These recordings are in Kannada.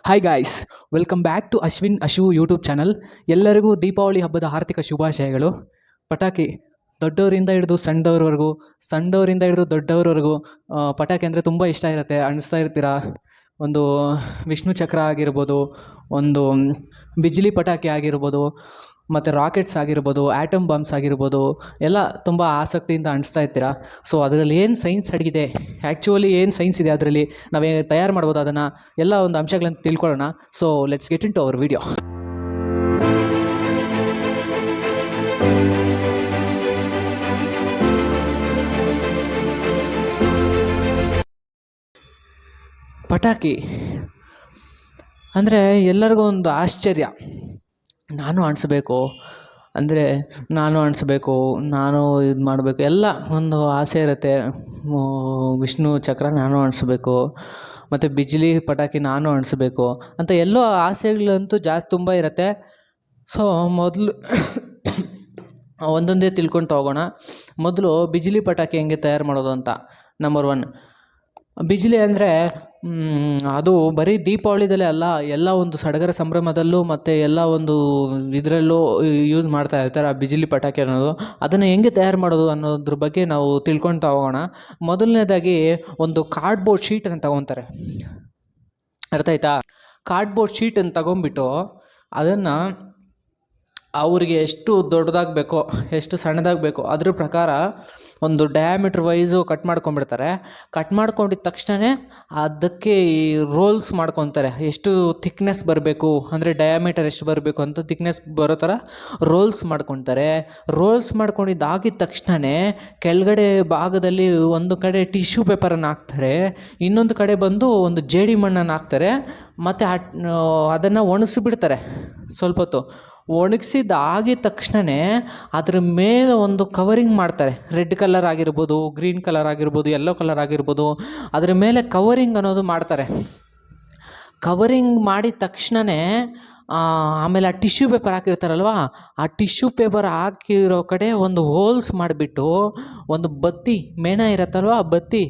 Hi guys, welcome back to Ashwin Ashu YouTube channel. ಎಲ್ಲರಿಗೂ ದೀಪಾವಳಿ ಹಬ್ಬದ ಆರ್ಥಿಕ ಶುಭಾಶಯಗಳು. ಪಟಾಕಿ ದೊಡ್ಡವರಿಂದ ಹಿಡಿದು ಸಣ್ಣದವರಿಂದ ಹಿಡಿದು ದೊಡ್ಡವರವರೆಗೂ ಪಟಾಕಿ ಅಂದರೆ ತುಂಬ ಇಷ್ಟ ಇರುತ್ತೆ. ಅಣಿಸ್ತಾ ಇರ್ತೀರಾ. ಒಂದು ವಿಷ್ಣು ಚಕ್ರ ಆಗಿರ್ಬೋದು, ಒಂದು ಬಿಜ್ಲಿ ಪಟಾಕಿ ಆಗಿರ್ಬೋದು, ಮತ್ತು ರಾಕೆಟ್ಸ್ ಆಗಿರ್ಬೋದು, ಆ್ಯಟಮ್ ಬಾಂಬ್ಸ್ ಆಗಿರ್ಬೋದು, ಎಲ್ಲ ತುಂಬ ಆಸಕ್ತಿಯಿಂದ ಅಣಿಸ್ತಾ ಇರ್ತೀರಾ. ಸೊ ಅದರಲ್ಲಿ ಏನು ಸೈನ್ಸ್ ಅಡಗಿದೆ, ಆ್ಯಕ್ಚುಲಿ ಏನು ಸೈನ್ಸ್ ಇದೆ ಅದರಲ್ಲಿ, ನಾವೇ ತಯಾರು ಮಾಡ್ಬೋದು ಅದನ್ನು, ಎಲ್ಲ ಒಂದು ಅಂಶಗಳನ್ನು ತಿಳ್ಕೊಳ್ಳೋಣ. So let's get into our video. ಪಟಾಕಿ ಅಂದರೆ ಎಲ್ಲರಿಗೂ ಒಂದು ಆಶ್ಚರ್ಯ. ನಾನು ಅಣಿಸ್ಬೇಕು, ನಾನು ಇದು ಮಾಡಬೇಕು, ಎಲ್ಲ ಒಂದು ಆಸೆ ಇರುತ್ತೆ. ವಿಷ್ಣು ಚಕ್ರ ನಾನು ಅಣಿಸ್ಬೇಕು, ಮತ್ತು ಬಿಜ್ಲಿ ಪಟಾಕಿ ನಾನು ಅಣಿಸ್ಬೇಕು ಅಂತ ಎಲ್ಲೋ ಆಸೆಗಳಂತೂ ಜಾಸ್ತಿ ತುಂಬ ಇರುತ್ತೆ. ಸೊ ಮೊದಲು ಒಂದೊಂದೇ ತಿಳ್ಕೊಳ್ತಾ ಹೋಗೋಣ. ಮೊದಲು ಬಿಜ್ಲಿ ಪಟಾಕಿ ಹೆಂಗೆ ತಯಾರು ಮಾಡೋದು ಅಂತ. ನಂಬರ್ 1, ಬಿಜ್ಲಿ ಅಂದರೆ ಅದು ಬರೀ ದೀಪಾವಳಿದಲ್ಲೇ ಅಲ್ಲ, ಎಲ್ಲ ಒಂದು ಸಡಗರ ಸಂಭ್ರಮದಲ್ಲೂ ಮತ್ತು ಎಲ್ಲ ಒಂದು ಇದರಲ್ಲೂ ಯೂಸ್ ಮಾಡ್ತಾ ಇರ್ತಾರೆ ಆ ಬಿಜ್ಲಿ ಪಟಾಕಿ ಅನ್ನೋದು. ಅದನ್ನು ಹೆಂಗೆ ತಯಾರು ಮಾಡೋದು ಅನ್ನೋದ್ರ ಬಗ್ಗೆ ನಾವು ತಿಳ್ಕೊಳ್ತಾ ಹೋಗೋಣ. ಮೊದಲನೇದಾಗಿ ಒಂದು ಕಾರ್ಡ್ಬೋರ್ಡ್ ಶೀಟನ್ನು ತಗೊತಾರೆ. ಅರ್ಥ ಆಯ್ತಾ? ಕಾರ್ಡ್ಬೋರ್ಡ್ ಶೀಟನ್ನು ತಗೊಂಡ್ಬಿಟ್ಟು ಅದನ್ನು ಅವ್ರಿಗೆ ಎಷ್ಟು ದೊಡ್ಡದಾಗಬೇಕೋ ಎಷ್ಟು ಸಣ್ಣದಾಗಬೇಕೋ ಅದ್ರ ಪ್ರಕಾರ ಒಂದು ಡಯಾಮೀಟ್ರ್ ವೈಸು ಕಟ್ ಮಾಡ್ಕೊಂಡ್ಬಿಡ್ತಾರೆ. ಕಟ್ ಮಾಡ್ಕೊಂಡಿದ್ದ ತಕ್ಷಣ ಅದಕ್ಕೆ ರೋಲ್ಸ್ ಮಾಡ್ಕೊತಾರೆ. ಎಷ್ಟು ಥಿಕ್ನೆಸ್ ಬರಬೇಕು ಅಂದರೆ ಡಯಾಮೀಟರ್ ಎಷ್ಟು ಬರಬೇಕು ಅಂತ ಥಿಕ್ನೆಸ್ ಬರೋ ಥರ ರೋಲ್ಸ್ ಮಾಡ್ಕೊತಾರೆ. ರೋಲ್ಸ್ ಮಾಡ್ಕೊಂಡಿದ್ದಾಗಿದ್ದ ತಕ್ಷಣ ಕೆಳಗಡೆ ಭಾಗದಲ್ಲಿ ಒಂದು ಕಡೆ ಟಿಶ್ಯೂ ಪೇಪರನ್ನು ಹಾಕ್ತಾರೆ, ಇನ್ನೊಂದು ಕಡೆ ಬಂದು ಒಂದು ಜೇಡಿ ಮಣ್ಣನ್ನು ಹಾಕ್ತಾರೆ, ಮತ್ತು ಅದನ್ನು ಒಣಗಿಸ್ಬಿಡ್ತಾರೆ. ಸ್ವಲ್ಪ ಹೊತ್ತು ಒಣಗಿಸಿದ್ದಾಗಿದ ತಕ್ಷಣ ಅದ್ರ ಮೇಲೆ ಒಂದು ಕವರಿಂಗ್ ಮಾಡ್ತಾರೆ. ರೆಡ್ ಕಲರ್ ಆಗಿರ್ಬೋದು, ಗ್ರೀನ್ ಕಲರ್ ಆಗಿರ್ಬೋದು, ಯೆಲ್ಲೋ ಕಲರ್ ಆಗಿರ್ಬೋದು, ಅದ್ರ ಮೇಲೆ ಕವರಿಂಗ್ ಅನ್ನೋದು ಮಾಡ್ತಾರೆ. ಕವರಿಂಗ್ ಮಾಡಿದ ತಕ್ಷಣ ಆಮೇಲೆ ಆ ಟಿಶ್ಯೂ ಪೇಪರ್ ಹಾಕಿರ್ತಾರಲ್ವ, ಆ ಟಿಶ್ಯೂ ಪೇಪರ್ ಹಾಕಿರೋ ಕಡೆ ಒಂದು ಹೋಲ್ಸ್ ಮಾಡಿಬಿಟ್ಟು ಒಂದು ಬತ್ತಿ, ಮೇಣ ಇರತ್ತಲ್ವ, ಬತ್ತಿ,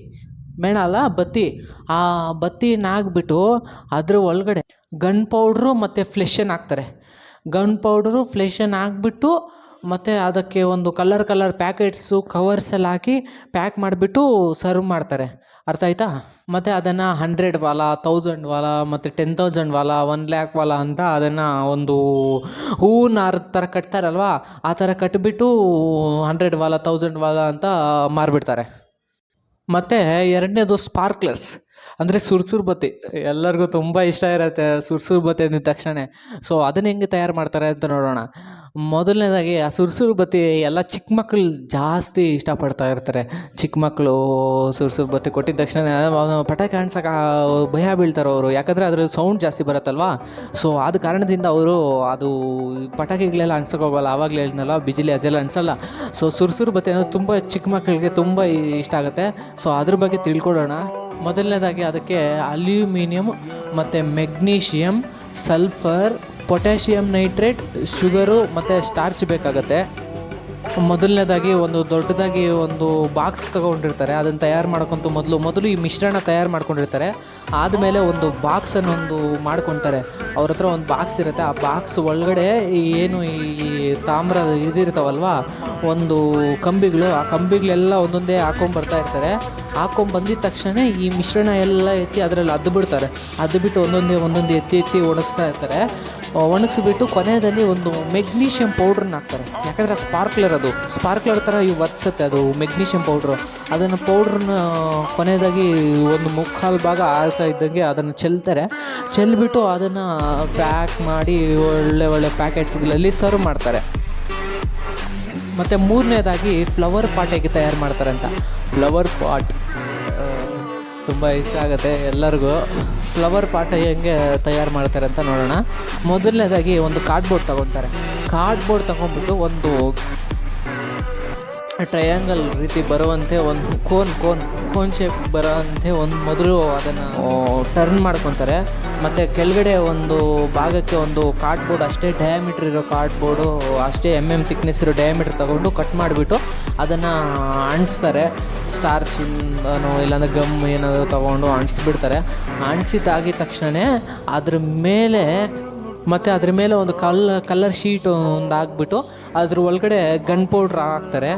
ಆ ಬತ್ತಿನ ಹಾಕ್ಬಿಟ್ಟು ಅದ್ರ ಒಳಗಡೆ ಗನ್ ಪೌಡ್ರು ಮತ್ತು ಫ್ಲೆಶನ್ನು ಹಾಕ್ತಾರೆ. ಗನ್ ಪೌಡ್ರು ಫ್ಲೆಶನ್ನು ಹಾಕ್ಬಿಟ್ಟು ಮತ್ತು ಅದಕ್ಕೆ ಒಂದು ಕಲರ್ ಪ್ಯಾಕೆಟ್ಸು ಕವರ್ಸಲ್ಲಿ ಹಾಕಿ ಪ್ಯಾಕ್ ಮಾಡಿಬಿಟ್ಟು ಸರ್ವ್ ಮಾಡ್ತಾರೆ. ಅರ್ಥ ಆಯ್ತಾ? ಮತ್ತು ಅದನ್ನು 100 ವಾಲ, 1000 ವಾಲ, ಮತ್ತು 10,000 ವಾಲ, 1,00,000 ವಾಲ ಅಂತ ಅದನ್ನು ಒಂದು ಹೂವಿನ ಥರ ಕಟ್ತಾರಲ್ವ, ಆ ಥರ ಕಟ್ಟಿಬಿಟ್ಟು 100 ವಾಲ, 1000 ವಾಲ ಅಂತ ಮಾರಿಬಿಡ್ತಾರೆ. ಮತ್ತು ಎರಡನೇದು ಸ್ಪಾರ್ಕ್ಲರ್ಸ್ ಅಂದರೆ ಸುರ್ಸುರು ಬತ್ತಿ. ಎಲ್ಲರಿಗೂ ತುಂಬ ಇಷ್ಟ ಇರುತ್ತೆ ಸುರ್ಸುರು ಬತ್ತಿ ಅಂದಿದ ತಕ್ಷಣ. ಸೊ ಅದನ್ನು ಹೆಂಗೆ ತಯಾರು ಮಾಡ್ತಾರೆ ಅಂತ ನೋಡೋಣ. ಮೊದಲನೇದಾಗಿ ಆ ಸುರ್ಸುರು ಬತ್ತಿ ಎಲ್ಲ ಚಿಕ್ಕ ಮಕ್ಕಳು ಜಾಸ್ತಿ ಇಷ್ಟಪಡ್ತಾ ಇರ್ತಾರೆ. ಚಿಕ್ಕ ಮಕ್ಕಳು ಸುರ್ಸುರು ಬತ್ತಿ ಕೊಟ್ಟಿದ್ದ ತಕ್ಷಣ ಪಟಾಕಿ ಕಾಣ್ಸೋಕೆ ಭಯ ಬೀಳ್ತಾರೆ ಅವರು, ಯಾಕಂದರೆ ಅದ್ರಲ್ಲಿ ಸೌಂಡ್ ಜಾಸ್ತಿ ಬರುತ್ತಲ್ವ. ಸೊ ಆದ ಕಾರಣದಿಂದ ಅವರು ಅದು ಪಟಾಕಿಗಳೆಲ್ಲ ಅನ್ಸೋಕೆ ಹೋಗೋಲ್ಲ. ಆವಾಗಲೇ ಹೇಳಿದ್ನಲ್ಲ, ಬಿಜ್ಲಿ ಅದೆಲ್ಲ ಅನ್ಸಲ್ಲ. ಸೊ ಸುರ್ಸುರು ಬತ್ತಿ ಅನ್ನೋದು ತುಂಬ ಚಿಕ್ಕ ಮಕ್ಕಳಿಗೆ ತುಂಬ ಇಷ್ಟ ಆಗುತ್ತೆ. ಸೊ ಅದ್ರ ಬಗ್ಗೆ ತಿಳ್ಕೊಳ್ಳೋಣ. ಮೊದಲನೇದಾಗಿ ಅದಕ್ಕೆ ಅಲ್ಯೂಮಿನಿಯಮ್ ಮತ್ತು magnesium, sulphur, potassium nitrate, sugar ಮತ್ತು ಸ್ಟಾರ್ಚ್ ಬೇಕಾಗತ್ತೆ. ಮೊದಲನೇದಾಗಿ ಒಂದು ದೊಡ್ಡದಾಗಿ ಒಂದು ಬಾಕ್ಸ್ ತೊಗೊಂಡಿರ್ತಾರೆ. ಅದನ್ನು ತಯಾರು ಮಾಡ್ಕೊತ ಮೊದಲು ಈ ಮಿಶ್ರಣ ತಯಾರು ಮಾಡ್ಕೊಂಡಿರ್ತಾರೆ. ಆದಮೇಲೆ ಒಂದು ಬಾಕ್ಸನ್ನೊಂದು ಮಾಡ್ಕೊತಾರೆ. ಅವ್ರ ಹತ್ರ ಒಂದು ಬಾಕ್ಸ್ ಇರುತ್ತೆ. ಆ ಬಾಕ್ಸ್ ಒಳಗಡೆ ಏನು ಈ ತಾಮ್ರ ಇದಿರ್ತಾವಲ್ವ, ಒಂದು ಕಂಬಿಗಳು, ಆ ಕಂಬಿಗಳೆಲ್ಲ ಒಂದೊಂದೇ ಹಾಕ್ಕೊಂಬರ್ತಾ ಇರ್ತಾರೆ. ಹಾಕ್ಕೊಂಬಂದಿದ ತಕ್ಷಣ ಈ ಮಿಶ್ರಣ ಎಲ್ಲ ಎತ್ತಿ ಅದರಲ್ಲಿ ಅದ್ದುಬಿಟ್ಟು ಒಂದೊಂದೇ ಎತ್ತಿ ಒಣಗಿಸ್ತಾ ಇರ್ತಾರೆ. ಒಣಗಿಸ್ಬಿಟ್ಟು ಕೊನೆಯಲ್ಲಿ ಒಂದು ಮೆಗ್ನೀಷಿಯಮ್ ಪೌಡ್ರನ್ನ ಹಾಕ್ತಾರೆ. ಯಾಕಂದರೆ ಸ್ಪಾರ್ಕ್ಲರ್ ಥರ ವರ್ತಿಸುತ್ತೆ ಅದು ಮೆಗ್ನೀಷಿಯಮ್ ಪೌಡ್ರು. ಅದನ್ನು ಪೌಡ್ರನ್ನ ಕೊನೆಯದಾಗಿ ಒಂದು ಮುಕ್ಕಾಲು ಭಾಗ ಆಳ್ತಾ ಇದ್ದಂಗೆ ಅದನ್ನು ಚೆಲ್ಬಿಟ್ಟು ಅದನ್ನು ಪ್ಯಾಕ್ ಮಾಡಿ ಒಳ್ಳೆ ಪ್ಯಾಕೆಟ್ಸ್ಗಳಲ್ಲಿ ಸರ್ವ್ ಮಾಡ್ತಾರೆ. ಮತ್ತು ಮೂರನೇದಾಗಿ ಫ್ಲವರ್ ಪಾಟ್ ಹೇಗೆ ತಯಾರು ಮಾಡ್ತಾರೆ ಅಂತ. ಫ್ಲವರ್ ಪಾಟ್ ತುಂಬ ಇಷ್ಟ ಆಗುತ್ತೆ ಎಲ್ಲರಿಗೂ. ಫ್ಲವರ್ ಪಾಟ್ ಹೆಂಗೆ ತಯಾರು ಮಾಡ್ತಾರೆ ಅಂತ ನೋಡೋಣ. ಮೊದಲನೇದಾಗಿ ಒಂದು ಕಾರ್ಡ್ಬೋರ್ಡ್ ತೊಗೊತಾರೆ. ಕಾರ್ಡ್ಬೋರ್ಡ್ ತೊಗೊಂಡ್ಬಿಟ್ಟು ಒಂದು ಟ್ರಯಾಂಗಲ್ ರೀತಿ ಬರುವಂತೆ ಒಂದು ಕೋನ್ ಶೇಪ್ ಬರೋಂತೆ ಒಂದು ಮೊದಲು ಅದನ್ನು ಟರ್ನ್ ಮಾಡ್ಕೊತಾರೆ. ಮತ್ತು ಕೆಳಗಡೆ ಒಂದು ಭಾಗಕ್ಕೆ ಒಂದು ಕಾರ್ಡ್ಬೋರ್ಡ್, ಅಷ್ಟೇ ಡಯಾಮೀಟ್ರ್ ಇರೋ ಕಾರ್ಡ್ಬೋರ್ಡು, ಅಷ್ಟೇ ಥಿಕ್ನೆಸ್ ಇರೋ ಡಯಾಮೀಟ್ರ್ ತೊಗೊಂಡು ಕಟ್ ಮಾಡಿಬಿಟ್ಟು ಅದನ್ನು ಅಂಟಿಸ್ತಾರೆ. ಸ್ಟಾರ್ಚಿಂದನೋ ಇಲ್ಲಾಂದರೆ ಗಮ್ ಏನಾದರೂ ತೊಗೊಂಡು ಅಂಟಿಸ್ಬಿಡ್ತಾರೆ. ಅಂಟಿಸಿದ್ದಾಗಿದ ತಕ್ಷಣವೇ ಅದ್ರ ಮೇಲೆ ಒಂದು ಕಲ್ಲರ್ ಶೀಟ್ ಒಂದು ಹಾಕ್ಬಿಟ್ಟು ಅದ್ರ ಒಳಗಡೆ ಗನ್ ಪೌಡ್ರ್ ಹಾಕ್ತಾರೆ.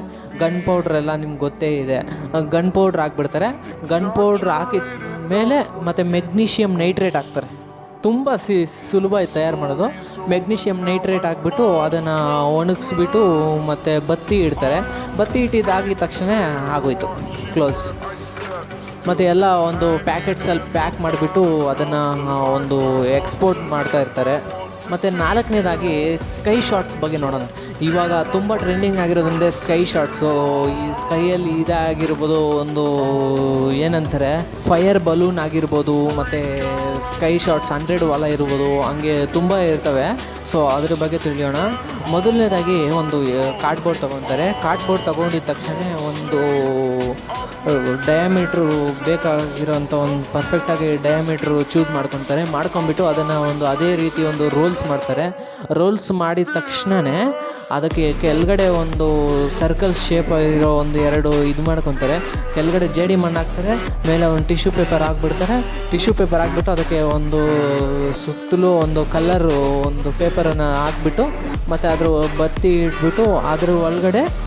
ಗನ್ ಪೌಡ್ರೆಲ್ಲ ನಿಮ್ಗೆ ಗೊತ್ತೇ ಇದೆ. ಗನ್ ಪೌಡ್ರ್ ಹಾಕ್ಬಿಡ್ತಾರೆ. ಗನ್ ಪೌಡ್ರ್ ಹಾಕಿದ ಮೇಲೆ ಮತ್ತು ಮೆಗ್ನೀಷಿಯಮ್ ನೈಟ್ರೇಟ್ ಹಾಕ್ತಾರೆ. ತುಂಬ ಸುಲಭ ತಯಾರು ಮಾಡೋದು. ಮೆಗ್ನೀಷಿಯಮ್ ನೈಟ್ರೇಟ್ ಹಾಕ್ಬಿಟ್ಟು ಅದನ್ನು ಒಣಗಿಸ್ಬಿಟ್ಟು ಮತ್ತು ಬತ್ತಿ ಇಡ್ತಾರೆ. ಬತ್ತಿ ಇಟ್ಟಿದ್ದಾಗಿದ ತಕ್ಷಣ ಆಗೋಯ್ತು, ಕ್ಲೋಸ್. ಮತ್ತು ಎಲ್ಲ ಒಂದು ಪ್ಯಾಕೆಟ್ಸಲ್ಲಿ ಪ್ಯಾಕ್ ಮಾಡಿಬಿಟ್ಟು ಅದನ್ನು ಒಂದು ಎಕ್ಸ್ಪೋರ್ಟ್ ಮಾಡ್ತಾ ಇರ್ತಾರೆ. ಮತ್ತು 4ನೇದಾಗಿ ಸ್ಕೈ ಶಾಟ್ಸ್ ಬಗ್ಗೆ ನೋಡೋಣ. ಇವಾಗ ತುಂಬ ಟ್ರೆಂಡಿಂಗ್ ಆಗಿರೋದ್ರಿಂದ ಸ್ಕೈ ಶಾಟ್ಸು. ಈ ಸ್ಕೈಯಲ್ಲಿ ಇದಾಗಿರ್ಬೋದು, ಒಂದು ಏನಂತಾರೆ ಫೈರ್ ಬಲೂನ್ ಆಗಿರ್ಬೋದು, ಮತ್ತು ಸ್ಕೈ ಶಾಟ್ಸ್ 100 ವಾಲ ಇರ್ಬೋದು, ಹಂಗೆ ತುಂಬ ಇರ್ತವೆ. ಸೊ ಅದ್ರ ಬಗ್ಗೆ ತಿಳಿಯೋಣ. ಮೊದಲನೇದಾಗಿ ಒಂದು ಕಾರ್ಡ್ಬೋರ್ಡ್ ತೊಗೊತಾರೆ. ಕಾರ್ಡ್ಬೋರ್ಡ್ ತೊಗೊಂಡಿದ್ದ ತಕ್ಷಣ ಒಂದು ಡಯಾಮೀಟ್ರು ಬೇಕಾಗಿರೋಂಥ ಒಂದು ಪರ್ಫೆಕ್ಟಾಗಿ ಡಯಾಮೀಟ್ರು ಚೂಸ್ ಮಾಡ್ಕೊಂಬಿಟ್ಟು ಅದನ್ನು ಒಂದು ಅದೇ ರೀತಿ ಒಂದು ರೋಲ್ಸ್ ಮಾಡ್ತಾರೆ. ರೋಲ್ಸ್ ಮಾಡಿದ ತಕ್ಷಣವೇ ಅದಕ್ಕೆ ಕೆಳಗಡೆ ಒಂದು ಸರ್ಕಲ್ ಶೇಪ್ ಇರೋ ಒಂದು 2 ಇದು ಮಾಡ್ಕೊತಾರೆ. ಕೆಳಗಡೆ ಜೇಡಿ ಮಣ್ಣು ಹಾಕ್ತಾರೆ, ಮೇಲೆ ಒಂದು ಟಿಶ್ಯೂ ಪೇಪರ್ ಹಾಕ್ಬಿಡ್ತಾರೆ. ಟಿಶ್ಯೂ ಪೇಪರ್ ಹಾಕ್ಬಿಟ್ಟು ಅದಕ್ಕೆ ಒಂದು ಸುತ್ತಲೂ ಒಂದು ಕಲ್ಲರು ಒಂದು ಪೇಪರನ್ನು ಹಾಕ್ಬಿಟ್ಟು ಮತ್ತು ಅದ್ರ ಬತ್ತಿ ಇಟ್ಬಿಟ್ಟು ಅದ್ರ ಒಳಗಡೆ